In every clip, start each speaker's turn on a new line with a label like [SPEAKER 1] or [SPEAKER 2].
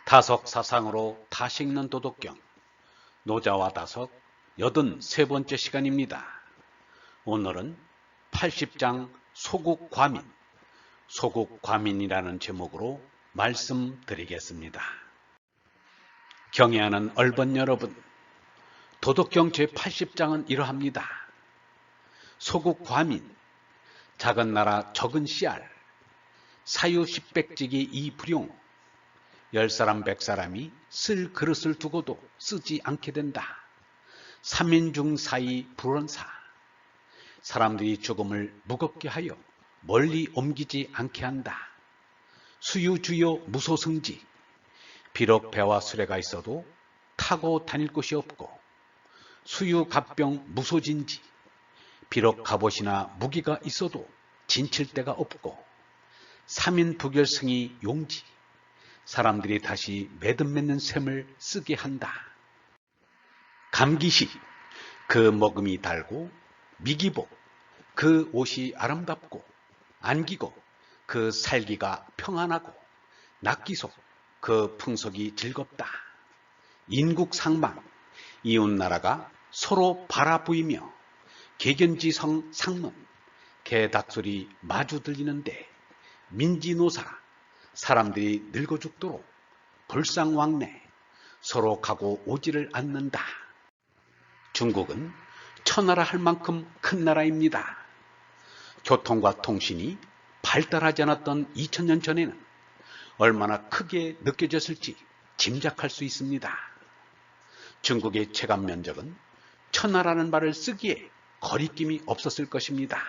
[SPEAKER 1] 다석 사상으로 다시 읽는 도덕경 노자와 다석 83번째 시간입니다. 오늘은 80장 소국과민, 소국과민이라는 제목으로 말씀드리겠습니다. 경애하는 얼번 여러분, 도덕경 제80장은 이러합니다. 소국과민, 작은 나라 적은 씨알, 사유 10백지기 이불용, 10사람 100사람이 쓸 그릇을 두고도 쓰지 않게 된다. 3인중 사이 불원사, 사람들이 죽음을 무겁게 하여 멀리 옮기지 않게 한다. 수유주요 무소승지, 비록 배와 수레가 있어도 타고 다닐 곳이 없고, 수유갑병 무소진지, 비록 갑옷이나 무기가 있어도 진칠 데가 없고, 3인 부결승이 용지, 사람들이 다시 매듭 맺는 셈을 쓰게 한다. 감기시, 그 먹음이 달고, 미기보, 그 옷이 아름답고, 안기고, 그 살기가 평안하고, 낙기소, 그 풍속이 즐겁다. 인국상망, 이웃나라가 서로 바라보이며, 개견지성 상문, 개 닭소리 마주 들리는데, 민지노사, 사람들이 늙어 죽도록 불상왕래, 서로 가고 오지를 않는다. 중국은 천하라 할 만큼 큰 나라입니다. 교통과 통신이 발달하지 않았던 2000년 전에는 얼마나 크게 느껴졌을지 짐작할 수 있습니다. 중국의 체감 면적은 천하라는 말을 쓰기에 거리낌이 없었을 것입니다.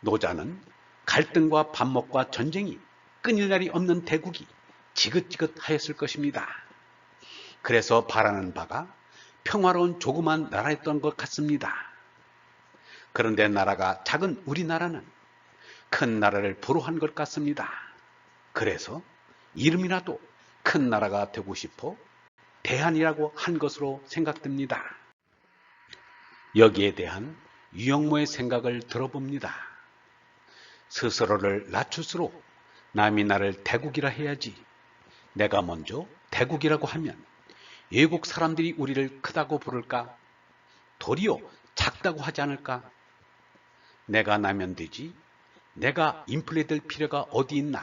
[SPEAKER 1] 노자는 갈등과 반목과 전쟁이 끊일 날이 없는 대국이 지긋지긋하였을 것입니다. 그래서 바라는 바가 평화로운 조그만 나라였던 것 같습니다. 그런데 나라가 작은 우리나라는 큰 나라를 불허한 것 같습니다. 그래서 이름이라도 큰 나라가 되고 싶어 대한이라고 한 것으로 생각됩니다. 여기에 대한 유영모의 생각을 들어봅니다. 스스로를 낮출수록 남이 나를 대국이라 해야지, 내가 먼저 대국이라고 하면 외국 사람들이 우리를 크다고 부를까? 도리어 작다고 하지 않을까? 내가 나면 되지, 내가 인플레될 필요가 어디 있나?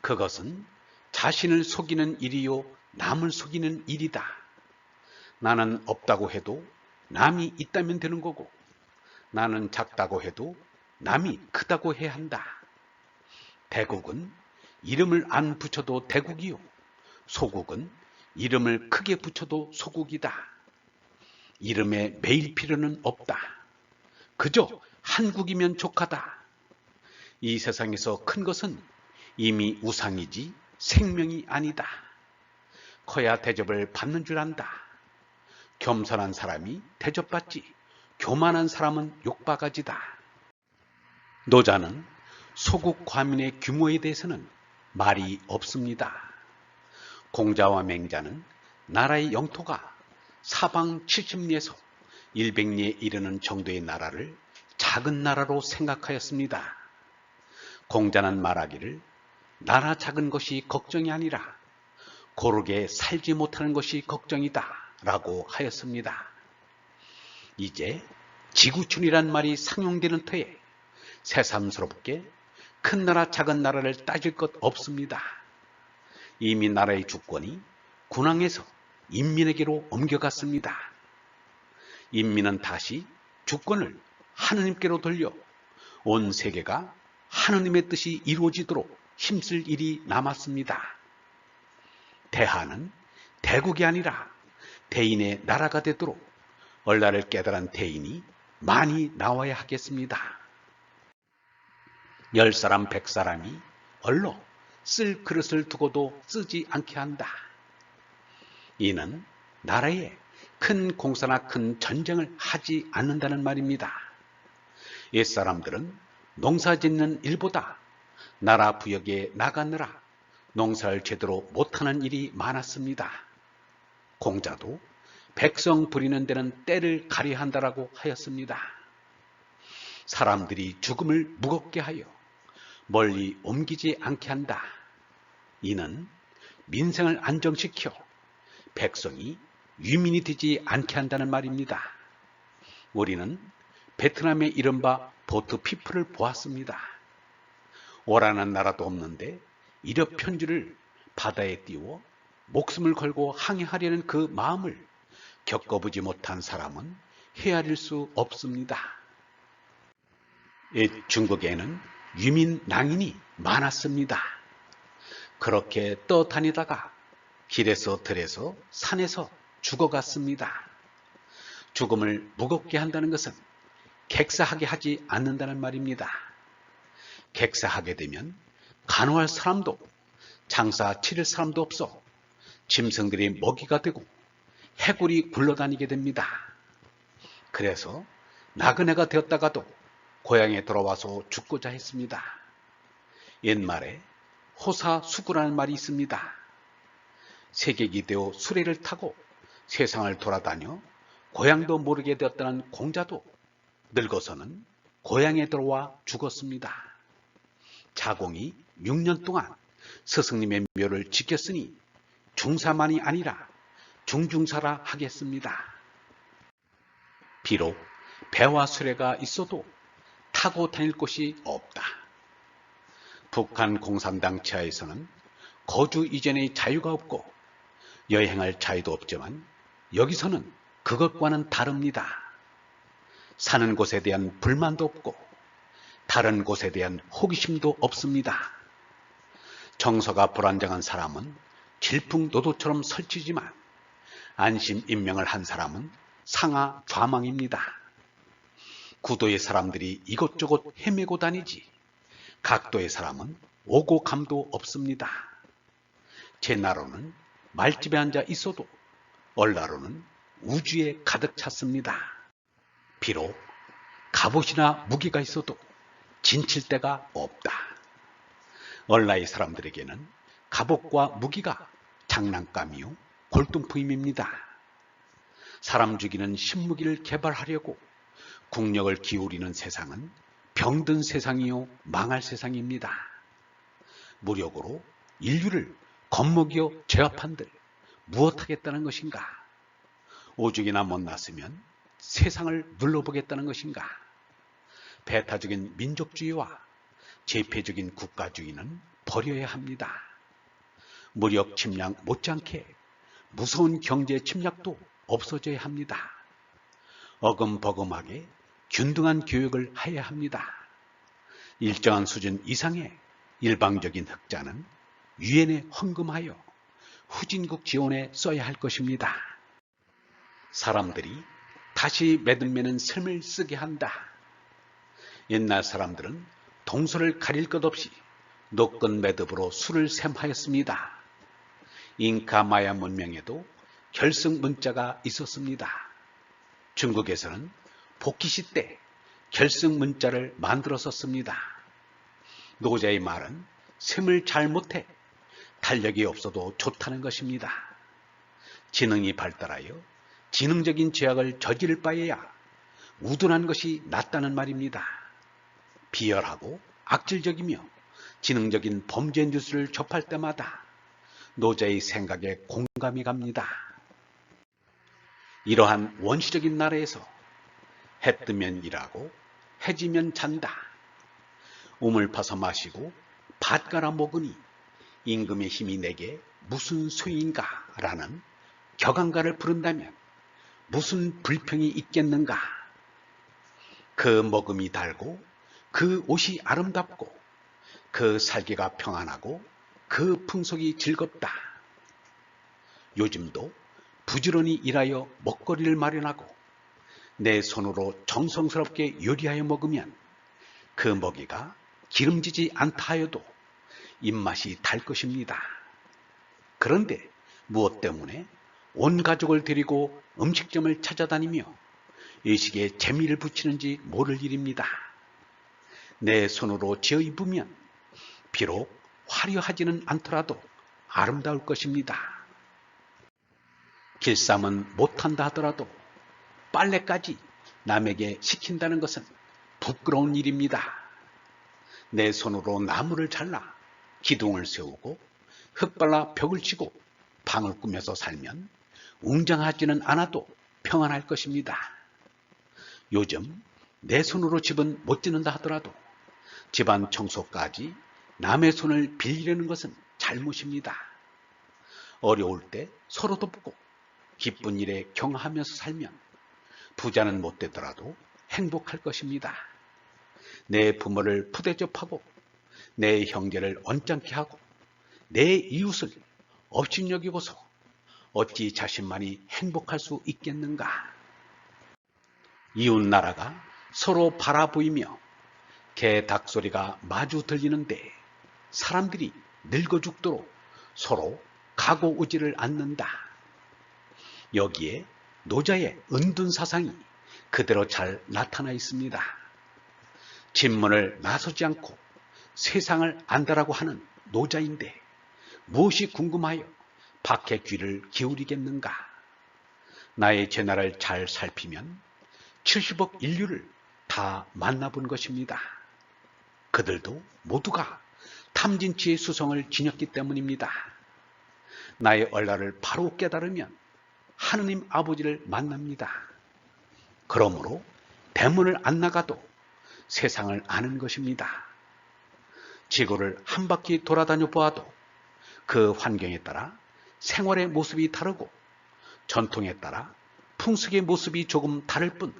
[SPEAKER 1] 그것은 자신을 속이는 일이요 남을 속이는 일이다. 나는 없다고 해도 남이 있다면 되는 거고, 나는 작다고 해도 남이 크다고 해야 한다. 대국은 이름을 안 붙여도 대국이요, 소국은 이름을 크게 붙여도 소국이다. 이름에 매일 필요는 없다. 그저 한국이면 족하다. 이 세상에서 큰 것은 이미 우상이지 생명이 아니다. 커야 대접을 받는 줄 안다. 겸손한 사람이 대접받지, 교만한 사람은 욕바가지다. 노자는 소국 과민의 규모에 대해서는 말이 없습니다. 공자와 맹자는 나라의 영토가 사방 70리에서 100리에 이르는 정도의 나라를 작은 나라로 생각하였습니다. 공자는 말하기를 나라 작은 것이 걱정이 아니라 고르게 살지 못하는 것이 걱정이다 라고 하였습니다. 이제 지구촌이란 말이 상용되는 터에 새삼스럽게 큰 나라 작은 나라를 따질 것 없습니다. 이미 나라의 주권이 군왕에서 인민에게로 옮겨갔습니다. 인민은 다시 주권을 하느님께로 돌려 온 세계가 하느님의 뜻이 이루어지도록 힘쓸 일이 남았습니다. 대한은 대국이 아니라 대인의 나라가 되도록 얼라를 깨달은 대인이 많이 나와야 하겠습니다. 10사람 100사람이 얼로 쓸 그릇을 두고도 쓰지 않게 한다. 이는 나라에 큰 공사나 큰 전쟁을 하지 않는다는 말입니다. 옛사람들은 농사짓는 일보다 나라 부역에 나가느라 농사를 제대로 못하는 일이 많았습니다. 공자도 백성 부리는 데는 때를 가려야 한다라고 하였습니다. 사람들이 죽음을 무겁게 하여 멀리 옮기지 않게 한다. 이는 민생을 안정시켜 백성이 유민이 되지 않게 한다는 말입니다. 우리는 베트남의 이른바 보트피플을 보았습니다. 오라는 나라도 없는데 이력 편지를 바다에 띄워 목숨을 걸고 항해하려는 그 마음을 겪어보지 못한 사람은 헤아릴 수 없습니다. 중국에는 유민 낭인이 많았습니다. 그렇게 떠다니다가 길에서 들에서 산에서 죽어갔습니다. 죽음을 무겁게 한다는 것은 객사하게 하지 않는다는 말입니다. 객사하게 되면 간호할 사람도 장사 치를 사람도 없어 짐승들이 먹이가 되고 해골이 굴러다니게 됩니다. 그래서 나그네가 되었다가도 고향에 돌아와서 죽고자 했습니다. 옛말에 호사수구라는 말이 있습니다. 세객이 되어 수레를 타고 세상을 돌아다녀 고향도 모르게 되었다는 공자도 늙어서는 고향에 들어와 죽었습니다. 자공이 6년 동안 스승님의 묘를 지켰으니 중사만이 아니라 중중사라 하겠습니다. 비록 배와 수레가 있어도 타고 다닐 곳이 없다. 북한 공산당 치하에서는 거주 이전의 자유가 없고 여행할 자유도 없지만 여기서는 그것과는 다릅니다. 사는 곳에 대한 불만도 없고 다른 곳에 대한 호기심도 없습니다. 정서가 불안정한 사람은 질풍노도처럼 설치지만 안심인명을 한 사람은 상하 좌망입니다. 구도의 사람들이 이곳저곳 헤매고 다니지 각도의 사람은 오고 감도 없습니다. 제 나로는 말집에 앉아 있어도 얼나로는 우주에 가득 찼습니다. 비록 갑옷이나 무기가 있어도 진칠 데가 없다. 얼라의 사람들에게는 갑옷과 무기가 장난감이요 골동품입니다. 사람 죽이는 신무기를 개발하려고 국력을 기울이는 세상은 병든 세상이요 망할 세상입니다. 무력으로 인류를 겁먹여 제압한들 무엇하겠다는 것인가? 오죽이나 못났으면 세상을 눌러보겠다는 것인가? 배타적인 민족주의와 제패적인 국가주의는 버려야 합니다. 무력 침략 못지않게 무서운 경제 침략도 없어져야 합니다. 어금버금하게 균등한 교육을 해야 합니다. 일정한 수준 이상의 일방적인 흑자는 유엔에 헌금하여 후진국 지원에 써야 할 것입니다. 사람들이 다시 매듭매는 셈을 쓰게 한다. 옛날 사람들은 동서를 가릴 것 없이 노끈 매듭으로 수를 셈하였습니다. 잉카 마야 문명에도 결승 문자가 있었습니다. 중국에서는 복귀시 때 결승 문자를 만들어 썼습니다. 노자의 말은 셈을 잘 못해 달력이 없어도 좋다는 것입니다. 지능이 발달하여 지능적인 죄악을 저지를 바에야 우둔한 것이 낫다는 말입니다. 비열하고 악질적이며 지능적인 범죄 뉴스를 접할 때마다 노자의 생각에 공감이 갑니다. 이러한 원시적인 나라에서 해 뜨면 일하고 해 지면 잔다. 우물 파서 마시고 밭 갈아 먹으니 임금의 힘이 내게 무슨 소용인가 라는 격앙가를 부른다면 무슨 불평이 있겠는가? 그 먹음이 달고 그 옷이 아름답고 그 살기가 평안하고 그 풍속이 즐겁다. 요즘도 부지런히 일하여 먹거리를 마련하고 내 손으로 정성스럽게 요리하여 먹으면 그 먹이가 기름지지 않다 하여도 입맛이 달 것입니다. 그런데 무엇 때문에 온 가족을 데리고 음식점을 찾아다니며 의식에 재미를 붙이는지 모를 일입니다. 내 손으로 지어 입으면 비록 화려하지는 않더라도 아름다울 것입니다. 길쌈은 못한다 하더라도 빨래까지 남에게 시킨다는 것은 부끄러운 일입니다. 내 손으로 나무를 잘라 기둥을 세우고 흙발라 벽을 치고 방을 꾸며서 살면 웅장하지는 않아도 평안할 것입니다. 요즘 내 손으로 집은 못 짓는다 하더라도 집안 청소까지 남의 손을 빌리려는 것은 잘못입니다. 어려울 때 서로 돕고 기쁜 일에 경하하면서 살면 부자는 못 되더라도 행복할 것입니다. 내 부모를 푸대접하고 내 형제를 언짢게 하고 내 이웃을 업신여기고서 어찌 자신만이 행복할 수 있겠는가? 이웃 나라가 서로 바라보이며 개 닭소리가 마주 들리는데 사람들이 늙어 죽도록 서로 가고우지를 않는다. 여기에 노자의 은둔 사상이 그대로 잘 나타나 있습니다. 진문을 나서지 않고 세상을 안다라고 하는 노자인데 무엇이 궁금하여 밖에 귀를 기울이겠는가? 나의 재나를 잘 살피면 70억 인류를 다 만나본 것입니다. 그들도 모두가 탐진치의 수성을 지녔기 때문입니다. 나의 얼라를 바로 깨달으면 하느님 아버지를 만납니다. 그러므로 대문을 안 나가도 세상을 아는 것입니다. 지구를 한 바퀴 돌아다녀 보아도 그 환경에 따라 생활의 모습이 다르고 전통에 따라 풍습의 모습이 조금 다를 뿐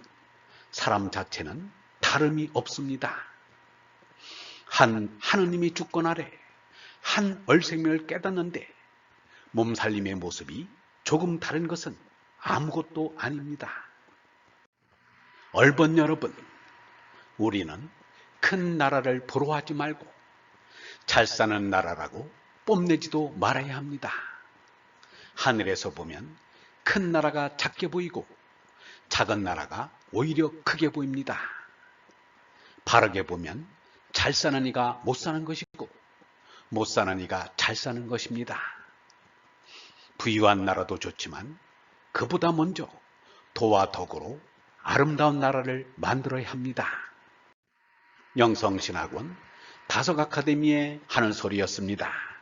[SPEAKER 1] 사람 자체는 다름이 없습니다. 한 하느님이 주권 아래 한 얼생명을 깨닫는데 몸살림의 모습이 조금 다른 것은 아무것도 아닙니다. 얼번 여러분, 우리는 큰 나라를 부러워하지 말고 잘 사는 나라라고 뽐내지도 말아야 합니다. 하늘에서 보면 큰 나라가 작게 보이고 작은 나라가 오히려 크게 보입니다. 바르게 보면 잘 사는 이가 못 사는 것이고 못 사는 이가 잘 사는 것입니다. 부유한 나라도 좋지만 그보다 먼저 도와 덕으로 아름다운 나라를 만들어야 합니다. 영성신학원 다석아카데미의 하는 소리였습니다.